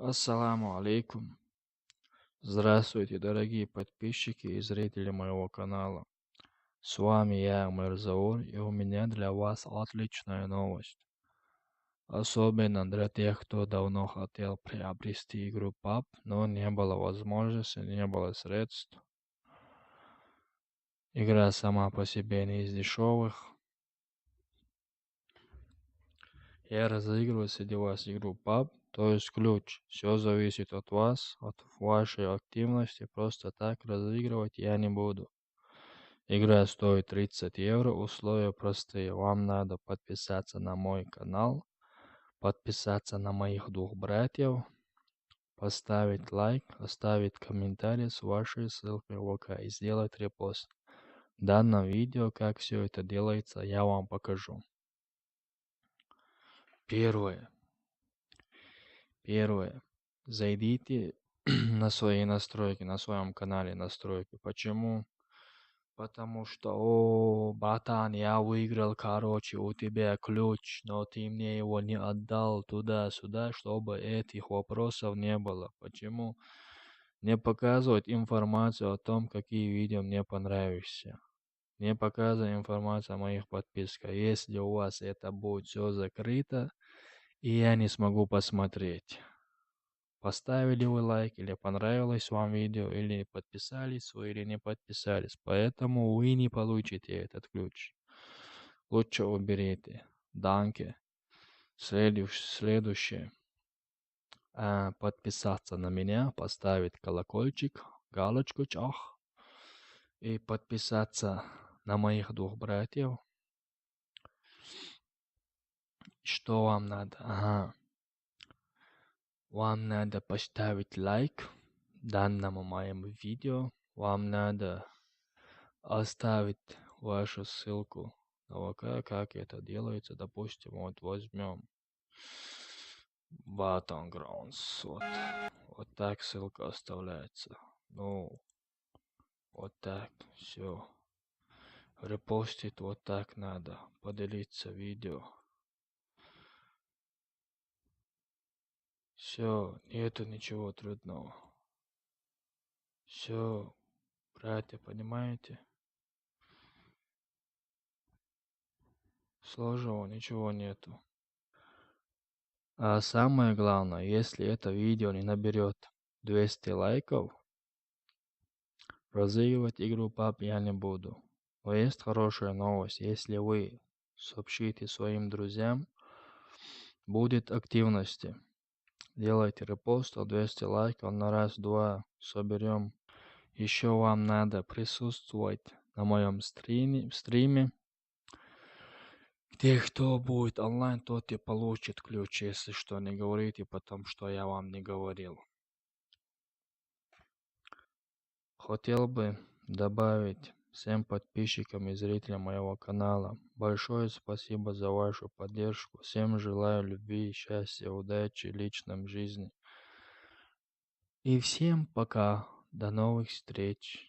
Ассаламу алейкум. Здравствуйте, дорогие подписчики и зрители моего канала. С вами я, Мирзаур, и у меня для вас отличная новость. Особенно для тех, кто давно хотел приобрести игру PUBG, но не было возможности, не было средств. Игра сама по себе не из дешевых. Я разыгрываю среди вас игру PUBG, то есть ключ. Все зависит от вас, от вашей активности. Просто так разыгрывать я не буду. Игра стоит 30 евро, условия простые. Вам надо подписаться на мой канал, подписаться на моих двух братьев, поставить лайк, оставить комментарий с вашей ссылкой в ВК и сделать репост. В данном видео, как все это делается, я вам покажу. Первое. Зайдите на свои настройки, на своем канале настройки. Почему? Потому что, братан, я выиграл, короче, у тебя ключ, но ты мне его не отдал туда-сюда, чтобы этих вопросов не было. Почему не показывать информацию о том, какие видео мне понравятся? Не показывай информацию о моих подписках. Если у вас это будет все закрыто, и я не смогу посмотреть. Поставили вы лайк, или понравилось вам видео, или подписались вы, или не подписались. Поэтому вы не получите этот ключ. Лучше уберите. Данке. Следующее. Подписаться на меня, поставить колокольчик, галочку, чах. И подписаться на моих двух братьев. Что вам надо? Ага. Вам надо поставить лайк данному моему видео. Вам надо оставить вашу ссылку на ВК, как это делается. Допустим, вот возьмем Battlegrounds. Вот так ссылка оставляется. Ну, вот так, все. Репостить вот так надо. Поделиться видео. Все, нету ничего трудного. Все, братья, понимаете? Сложного ничего нету. А самое главное, если это видео не наберет 200 лайков, разыгрывать игру PUBG я не буду. Но есть хорошая новость. Если вы сообщите своим друзьям, будет активности. Делайте репост, 200 лайков на раз-два соберем. Еще вам надо присутствовать на моем стриме. Те, кто будет онлайн, тот и получит ключ, если что, не говорите потом, что я вам не говорил. Хотел бы добавить всем подписчикам и зрителям моего канала большое спасибо за вашу поддержку. Всем желаю любви, счастья, удачи в личном жизни. И всем пока. До новых встреч.